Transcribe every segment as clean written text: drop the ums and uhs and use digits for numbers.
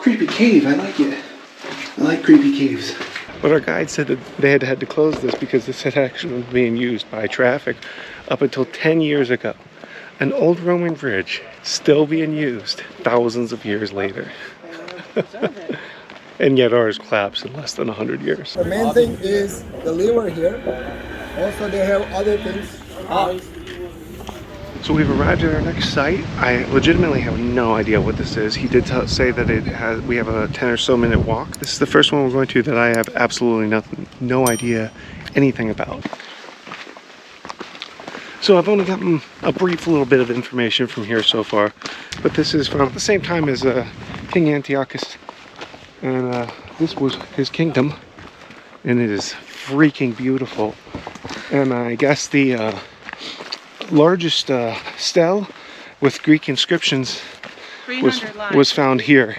creepy cave. I like it. I like creepy caves. But our guide said that they had to close this because this had actually been being used by traffic up until 10 years ago. An old Roman bridge still being used thousands of years later. And yet ours collapsed in less than 100 years. The main thing is the liver here. Also they have other things. So we've arrived at our next site. I legitimately have no idea what this is. He did say that we have a 10 or so minute walk. This is the first one we're going to that I have absolutely no idea anything about. So I've only gotten a brief little bit of information from here so far, but this is from the same time as King Antiochus, and this was his kingdom, and it is freaking beautiful. And I guess the largest stele with Greek inscriptions was found here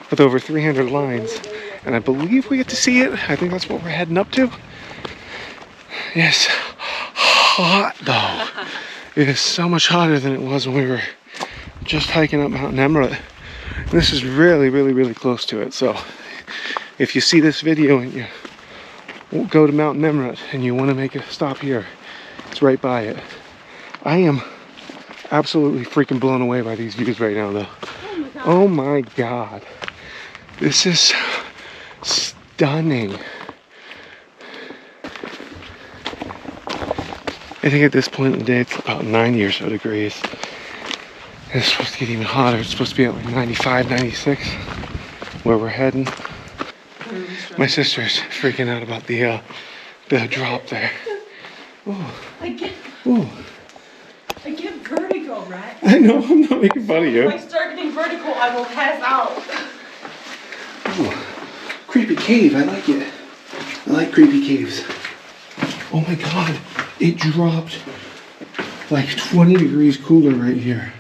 with over 300 lines, and I believe we get to see it. I think that's what we're heading up to. Yes, hot though. It is so much hotter than it was when we were just hiking up Mount Nemrut. This is really close to it, so if you see this video and you go to Mount Nemrut and you want to make a stop here, it's right by it. I am absolutely freaking blown away by these views right now though. Oh my god. This is stunning. I think at this point in the day it's about 90 or so degrees. And it's supposed to get even hotter. It's supposed to be at like 95, 96 where we're heading. My sister's freaking out about the drop there. Ooh. I get vertigo, right? I know, I'm not making fun of you. If I start getting vertigo, I will pass out. Ooh. Creepy cave, I like it. I like creepy caves. Oh my god, it dropped like 20 degrees cooler right here.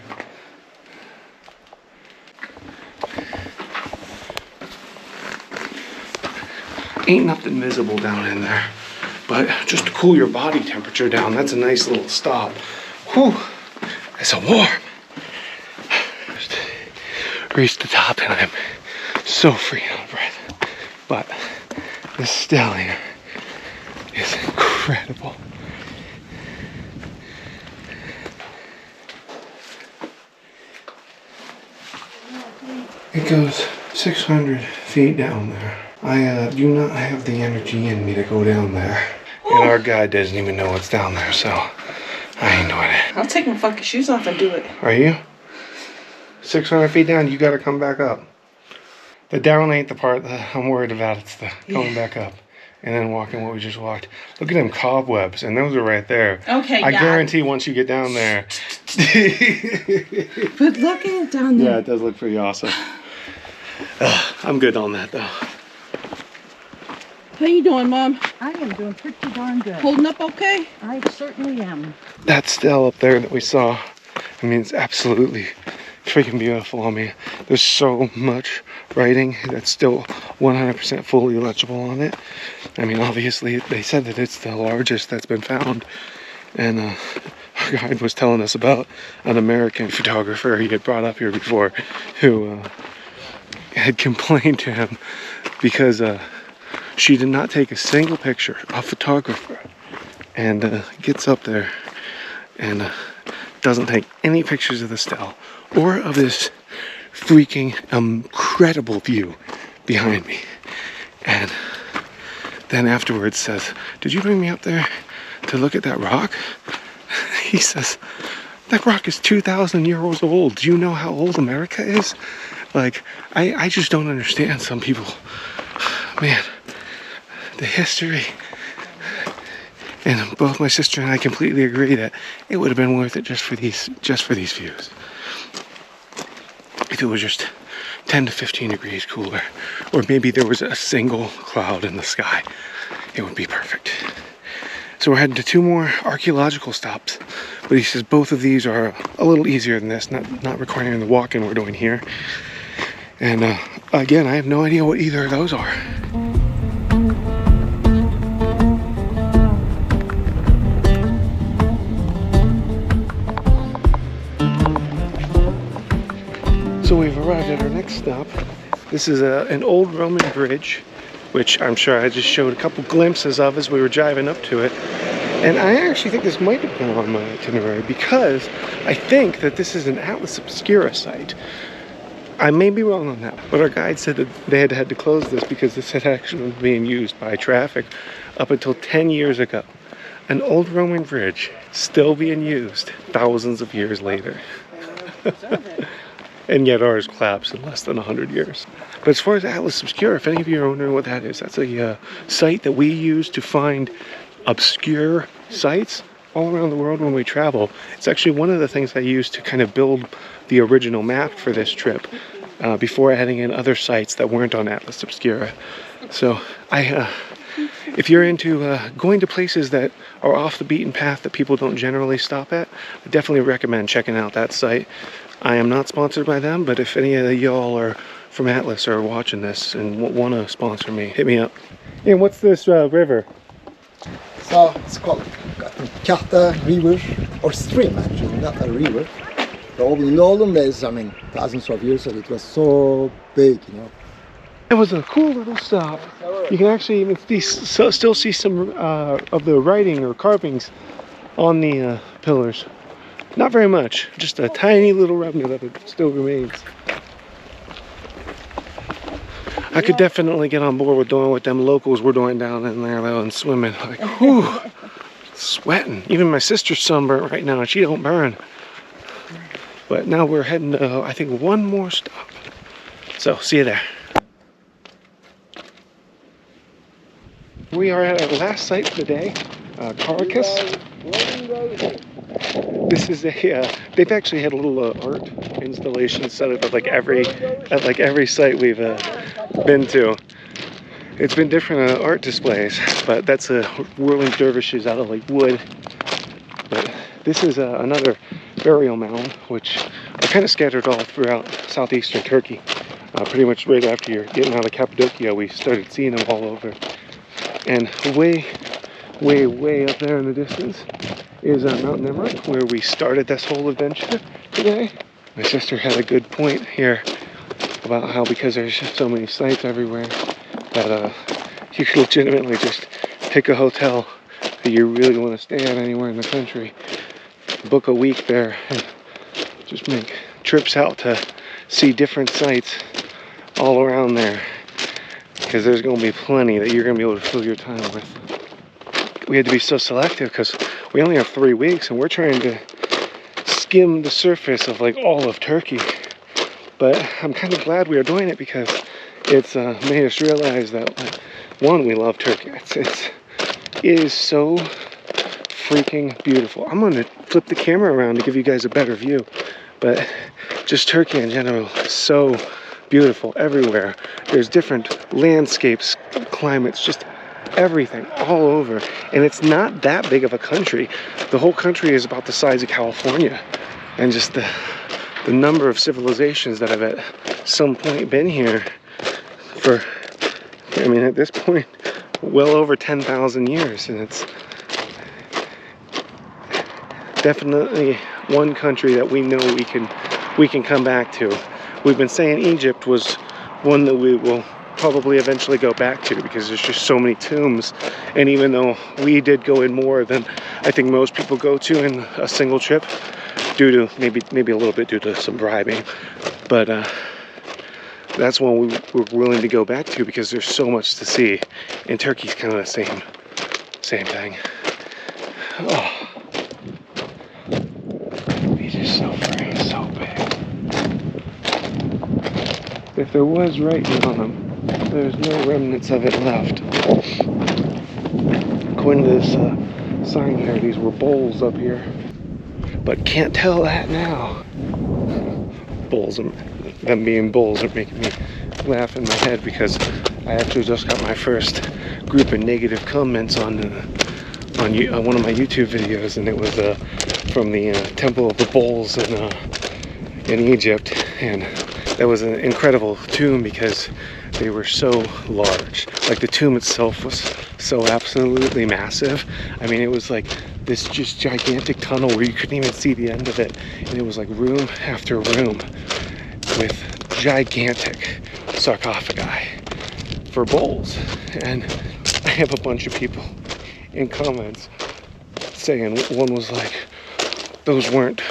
Ain't nothing visible down in there, but just to cool your body temperature down, that's a nice little stop. Whew, it's a warm. Just reached the top and I'm so free out of breath. But this stele here is incredible. It goes 600 feet down there. I do not have the energy in me to go down there. And our guide doesn't even know what's down there, so I ain't doing it. I'll take my fucking shoes off and do it. Are you? 600 feet down, you gotta come back up. The down ain't the part that I'm worried about, it's the going back up. And then walking what we just walked. Look at them cobwebs, and those are right there. Okay, I guarantee once you get down there. But look at it down there. Yeah, it does look pretty awesome. I'm good on that though. How you doing, Mom? I am doing pretty darn good. Holding up okay? I certainly am. That stele up there that we saw, I mean, it's absolutely freaking beautiful. I mean, there's so much writing that's still 100% fully legible on it. I mean, obviously, they said that it's the largest that's been found. And our guide was telling us about an American photographer he had brought up here before who had complained to him because she did not take a single picture, a photographer, and gets up there and doesn't take any pictures of the stele or of this freaking incredible view behind me. And then afterwards says, "Did you bring me up there to look at that rock?" He says, "That rock is 2,000 years old. Do you know how old America is?" Like, I just don't understand some people. Man, the history. And both my sister and I completely agree that it would have been worth it just for these views. If it was just 10 to 15 degrees cooler, or maybe there was a single cloud in the sky, it would be perfect. So we're heading to 2 more archaeological stops, but he says both of these are a little easier than this, not requiring the walk-in we're doing here. And again, I have no idea what either of those are. So we've arrived at our next stop, This is an old Roman bridge, which I'm sure I just showed a couple glimpses of as we were driving up to it. And I actually think this might have been on my itinerary because I think that this is an Atlas Obscura site. I may be wrong on that, but our guide said that they had to close this because this had actually been being used by traffic up until 10 years ago. An old Roman bridge still being used thousands of years later. And yet ours collapsed in less than 100 years. But as far as Atlas Obscura, if any of you are wondering what that is, that's a site that we use to find obscure sites all around the world when we travel. It's actually one of the things I used to kind of build the original map for this trip before adding in other sites that weren't on Atlas Obscura. So if you're into going to places that are off the beaten path that people don't generally stop at, I definitely recommend checking out that site. I am not sponsored by them, but if any of y'all are from Atlas or watching this and want to sponsor me, hit me up. And what's this river? So it's called Kata River, or stream actually, not a river. The olden days, I mean, thousands of years ago, it was so big, you know. It was a cool little stop. You can actually even still see some of the writing or carvings on the pillars. Not very much, just a tiny little remnant of it still remains. I could definitely get on board with doing what them locals were doing down in there though and swimming. Like, whew, sweating. Even my sister's sunburnt right now and she don't burn. But now we're heading to, I think, one more stop. So, see you there. We are at our last site for the day, Karakus. This is a, they've actually had a little art installation set up at like every site we've been to. It's been different art displays, but that's whirling dervishes out of like wood. But this is another burial mound, which are kind of scattered all throughout southeastern Turkey. Pretty much right after you're getting out of Cappadocia, we started seeing them all over. And way up there in the distance is Mount Nemrut, where we started this whole adventure today. My sister had a good point here about how because there's just so many sites everywhere that you could legitimately just pick a hotel that you really want to stay at anywhere in the country, book a week there, and just make trips out to see different sites all around there, because there's going to be plenty that you're going to be able to fill your time with. We had to be so selective because we only have 3 weeks and we're trying to skim the surface of like all of Turkey. But I'm kind of glad we are doing it because it's made us realize that, one, we love Turkey. It is so freaking beautiful. I'm going to flip the camera around to give you guys a better view. But just Turkey in general is so beautiful everywhere. There's different landscapes, climates, just everything all over. And it's not that big of a country. The whole country is about the size of California. And just the number of civilizations that have at some point been here for, I mean, at this point, well over 10,000 years. And it's definitely one country that we know we can come back to. We've been saying Egypt was one that we will probably eventually go back to because there's just so many tombs. And even though we did go in more than I think most people go to in a single trip, due to maybe a little bit due to some bribing, but that's one we're willing to go back to because there's so much to see. And Turkey's kind of the same thing. Oh, it's just so pretty, so big. If there was writing on them, there's no remnants of it left. According to this sign here, these were bowls up here. But can't tell that now. Bowls, them being bowls are making me laugh in my head because I actually just got my first group of negative comments on one of my YouTube videos, and it was from the Temple of the Bowls in Egypt, and that was an incredible tomb because they were so large. Like the tomb itself was so absolutely massive. I mean, it was like this just gigantic tunnel where you couldn't even see the end of it, and it was like room after room with gigantic sarcophagi for bowls. And I have a bunch of people in comments saying, one was like, those weren't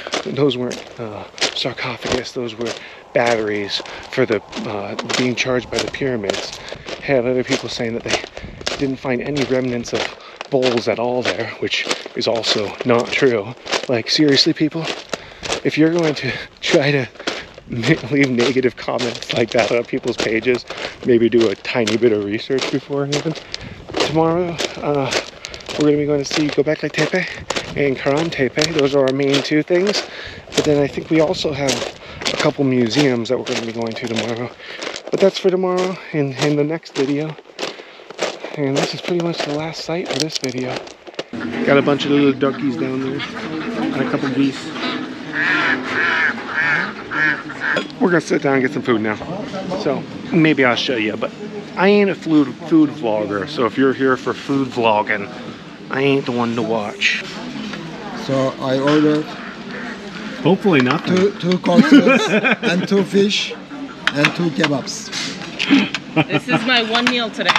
sarcophagus, those were batteries for the being charged by the pyramids. Had other people saying that they didn't find any remnants of bowls at all there, which is also not true. Like, seriously, people, if you're going to try to leave negative comments like that on people's pages, maybe do a tiny bit of research beforehand. Tomorrow, we're going to be going to see Göbekli Tepe and Karahan Tepe. Those are our main two things. But then I think we also have a couple museums that we're going to be going to tomorrow. But that's for tomorrow in the next video. And this is pretty much the last site for this video. Got a bunch of little duckies down there and a couple geese. We're gonna sit down and get some food now. So maybe I'll show you, but I ain't a food vlogger. So if you're here for food vlogging, I ain't the one to watch. So I ordered Hopefully nothing. two courses and 2 fish and 2 kebabs. This is my one meal today.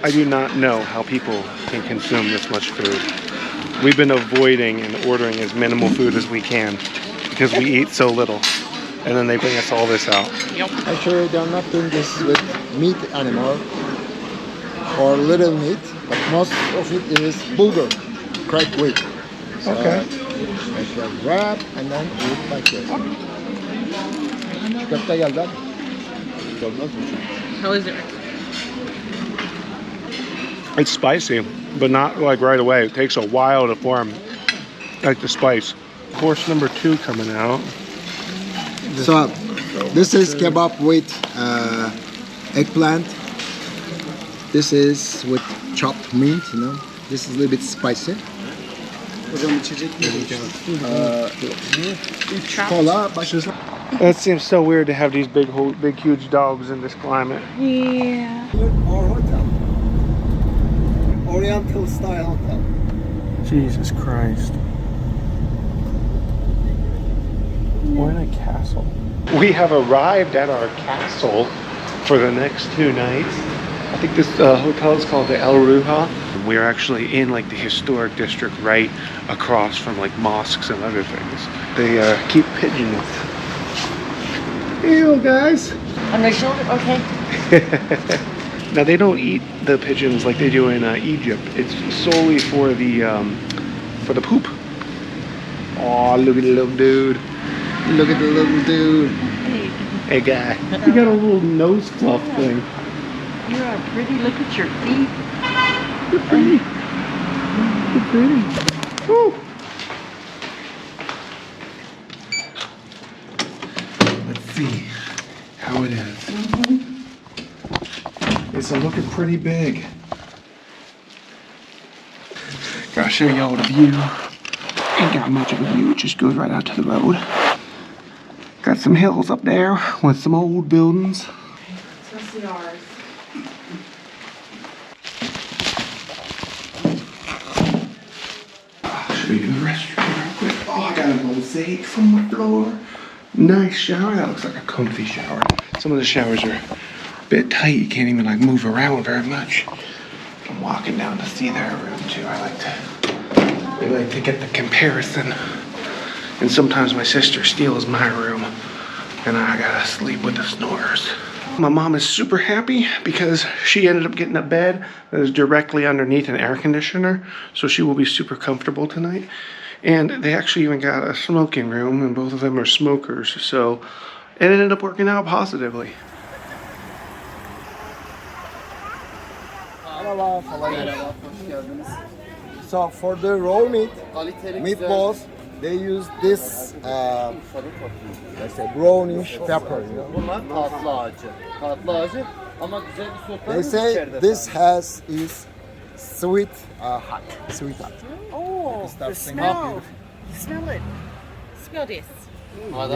I do not know how people can consume this much food. We've been avoiding and ordering as minimal food as we can because we eat so little. And then they bring us all this out. Yep. Actually, they're not doing this with meat anymore or little meat, but most of it is bulgur, cracked wheat. So Okay. Make a wrap and then eat like this. Köfte geldi. How is it? It's spicy, but not like right away. It takes a while to form, like the spice. Course number 2 coming out. So this is kebab with eggplant. This is with chopped meat, you know. This is a little bit spicy. Cola, That seems so weird to have these big, huge dogs in this climate. Yeah. Our hotel. Oriental style hotel. Jesus Christ. We're in a castle. We have arrived at our castle for the next 2 nights. I think this hotel is called the El Ruha. We're actually in like the historic district right across from like mosques and other things. They keep pigeons. Ew, guys. On my shoulder, okay. Now they don't eat the pigeons like they do in Egypt. It's solely for the poop. Oh, look at the little dude. Look at the little dude. Hey guy. You got a little nose fluff thing. You are pretty. Look at your feet. You're pretty. You're pretty. Woo. Let's see how it is. It's looking pretty big. Gotta show y'all the view. Ain't got much of a view, it just goes right out to the road. Got some hills up there with some old buildings. Let's see ours. I'll show you the restroom real quick. Oh, I got a mosaic from the floor. Nice shower. That looks like a comfy shower. Some of the showers are a bit tight. You can't even like move around very much. I'm walking down to see their room too. I like to get the comparison. And sometimes my sister steals my room and I gotta sleep with the snorers. My mom is super happy because she ended up getting a bed that is directly underneath an air conditioner. So she will be super comfortable tonight. And they actually even got a smoking room and both of them are smokers. So it ended up working out positively. So for the raw meat, meatballs, they use this, let's say brownish pepper. You know? Bunlar tatlı ağacı. Tatlı ağacı ama güzel bir sotlar. They say this is sweet hot. Sweet hot. Oh, Start the singing. smell. Smell it. Smell this.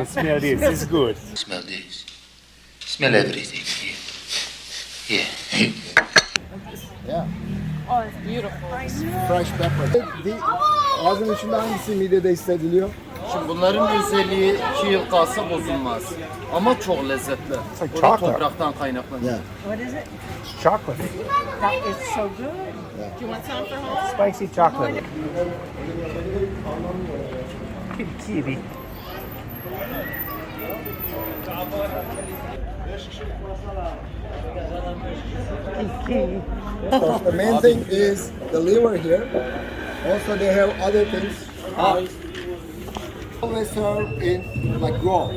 Smell this, it's good. Smell this. Smell everything. Yeah. Yeah. Oh, it's beautiful. Fresh pepper. Ağzın içinde hangisi midede hissediliyor? Şimdi bunların özelliği 2 yıl kalsa bozulmaz. Ama çok lezzetli. like O da chocolate. topraktan kaynaklanıyor. Yeah. What is it? It's chocolate. That is so good. Do you want some for home? Spicy chocolate. Kitty. So the main thing is the liver here. Also, they have other things. Always serve in like roll.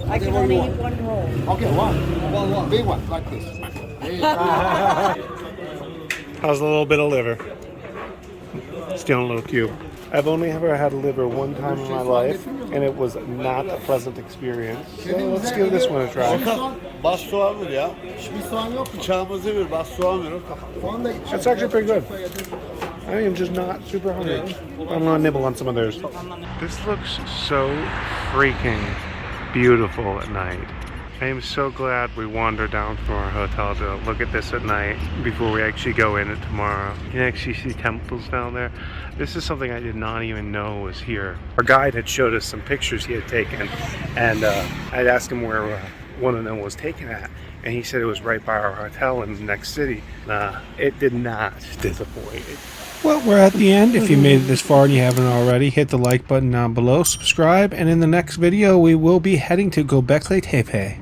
I can only eat one roll. Okay, one, big one like this. How's a little bit of liver? Still a little cube. I've only ever had liver one time in my life, and it was not a pleasant experience. So let's give this one a try. Bas soğan ver ya. Bir soğan yok mu? Bıçağımızı ver, bas soğan ver. Soğan da That's actually pretty good. I am just not super hungry. I'm gonna nibble on some of theirs. This looks so freaking beautiful at night. I am so glad we wandered down from our hotel to look at this at night before we actually go in it tomorrow. You can actually see temples down there. This is something I did not even know was here. Our guide had showed us some pictures he had taken, and I'd asked him where one of them was taken at, and he said it was right by our hotel in the next city. It did not disappoint. Well, we're at the end. If you made it this far and you haven't already, hit the like button down below, subscribe, and in the next video we will be heading to Göbekli Tepe.